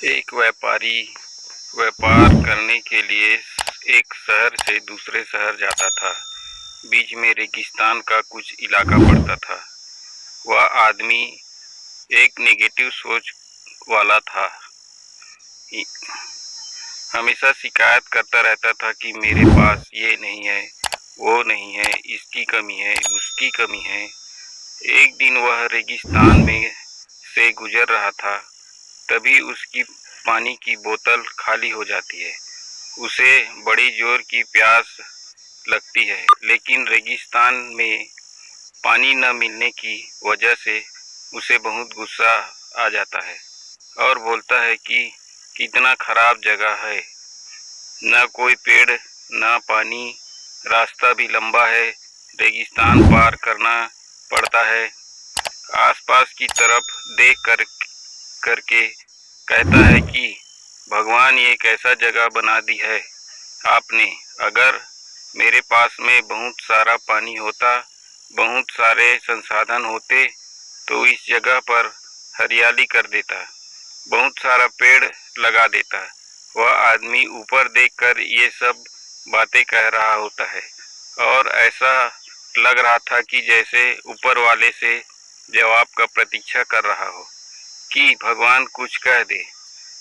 एक व्यापारी व्यापार करने के लिए एक शहर से दूसरे शहर जाता था। बीच में रेगिस्तान का कुछ इलाका पड़ता था। वह आदमी एक नेगेटिव सोच वाला था। हमेशा शिकायत करता रहता था कि मेरे पास ये नहीं है, वो नहीं है, इसकी कमी है, उसकी कमी है। एक दिन वह रेगिस्तान में से गुजर रहा था, तभी उसकी पानी की बोतल खाली हो जाती है। उसे बड़ी जोर की प्यास लगती है, लेकिन रेगिस्तान में पानी न मिलने की वजह से उसे बहुत गुस्सा आ जाता है और बोलता है कि कितना खराब जगह है, न कोई पेड़ न पानी, रास्ता भी लंबा है, रेगिस्तान पार करना पड़ता है। आसपास की तरफ देख करके कहता है कि भगवान ये कैसा जगह बना दी है आपने। अगर मेरे पास में बहुत सारा पानी होता, बहुत सारे संसाधन होते तो इस जगह पर हरियाली कर देता, बहुत सारा पेड़ लगा देता। वह आदमी ऊपर देखकर ये सब बातें कह रहा होता है और ऐसा लग रहा था कि जैसे ऊपर वाले से जवाब का प्रतीक्षा कर रहा हो कि भगवान कुछ कह दे।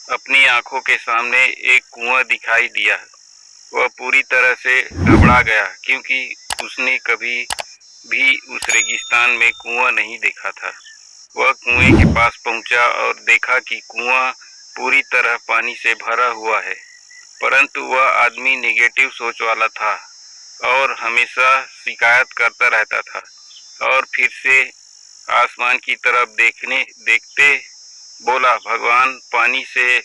अपनी आंखों के सामने एक कुआं दिखाई दिया। वह पूरी तरह से घबरा गया, क्योंकि उसने कभी भी उस रेगिस्तान में कुआं नहीं देखा था। वह कुएं के पास पहुंचा और देखा कि कुआं पूरी तरह पानी से भरा हुआ है, परंतु वह आदमी नेगेटिव सोच वाला था और हमेशा शिकायत करता रहता था। और फिर से आसमान की तरफ देखते बोला, भगवान पानी से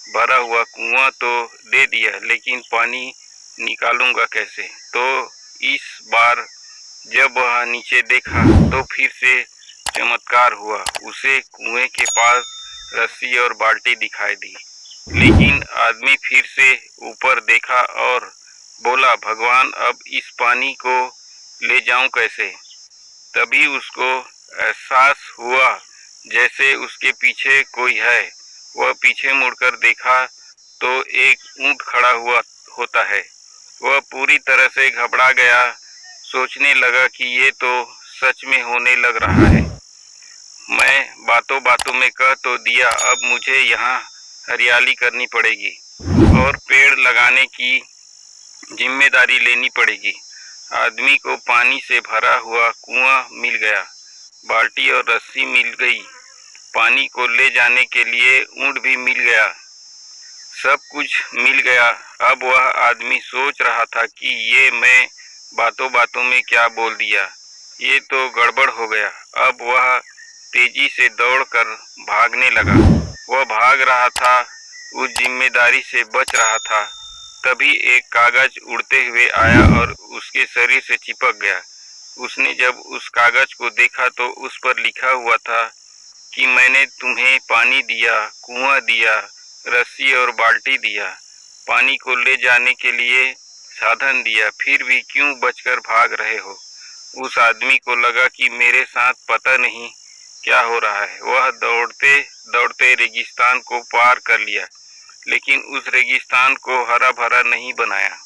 भरा हुआ कुआं तो दे दिया, लेकिन पानी निकालूंगा कैसे। तो इस बार जब वह नीचे देखा तो फिर से चमत्कार हुआ। उसे कुएं के पास रस्सी और बाल्टी दिखाई दी, लेकिन आदमी फिर से ऊपर देखा और बोला, भगवान अब इस पानी को ले जाऊं कैसे। तभी उसको एहसास हुआ जैसे उसके पीछे कोई है। वह पीछे मुड़कर देखा तो एक ऊंट खड़ा हुआ होता है। वह पूरी तरह से घबरा गया, सोचने लगा कि ये तो सच में होने लग रहा है। मैं बातों बातों में कह तो दिया, अब मुझे यहाँ हरियाली करनी पड़ेगी और पेड़ लगाने की जिम्मेदारी लेनी पड़ेगी। आदमी को पानी से भरा हुआ कुआं मिल गया, बाल्टी और रस्सी मिल गई, पानी को ले जाने के लिए ऊंट भी मिल गया, सब कुछ मिल गया। अब वह आदमी सोच रहा था कि ये मैं बातों बातों में क्या बोल दिया, ये तो गड़बड़ हो गया। अब वह तेजी से दौड़कर भागने लगा। वह भाग रहा था, उस जिम्मेदारी से बच रहा था। तभी एक कागज उड़ते हुए आया और उसके शरीर से चिपक गया। उसने जब उस कागज को देखा तो उस पर लिखा हुआ था कि मैंने तुम्हें पानी दिया, कुआं दिया, रस्सी और बाल्टी दिया, पानी को ले जाने के लिए साधन दिया, फिर भी क्यों बचकर भाग रहे हो। उस आदमी को लगा कि मेरे साथ पता नहीं क्या हो रहा है। वह दौड़ते दौड़ते रेगिस्तान को पार कर लिया, लेकिन उस रेगिस्तान को हरा भरा नहीं बनाया।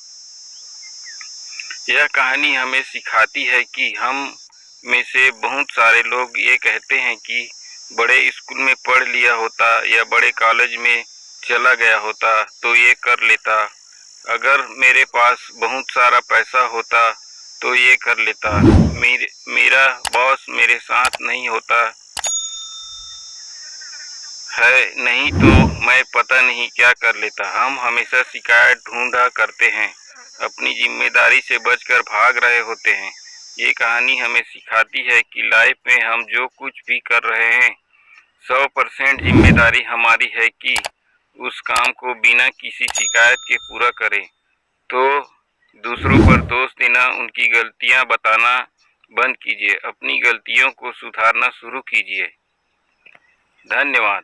यह कहानी हमें सिखाती है कि हम में से बहुत सारे लोग ये कहते हैं कि बड़े स्कूल में पढ़ लिया होता या बड़े कॉलेज में चला गया होता तो ये कर लेता, अगर मेरे पास बहुत सारा पैसा होता तो ये कर लेता, मेरा बॉस मेरे साथ नहीं होता है, नहीं तो मैं पता नहीं क्या कर लेता। हम हमेशा शिकायत ढूंढा करते हैं, अपनी जिम्मेदारी से बचकर भाग रहे होते हैं। ये कहानी हमें सिखाती है कि लाइफ में हम जो कुछ भी कर रहे हैं 100% जिम्मेदारी हमारी है कि उस काम को बिना किसी शिकायत के पूरा करें। तो दूसरों पर दोष देना, उनकी गलतियां बताना बंद कीजिए, अपनी गलतियों को सुधारना शुरू कीजिए। धन्यवाद।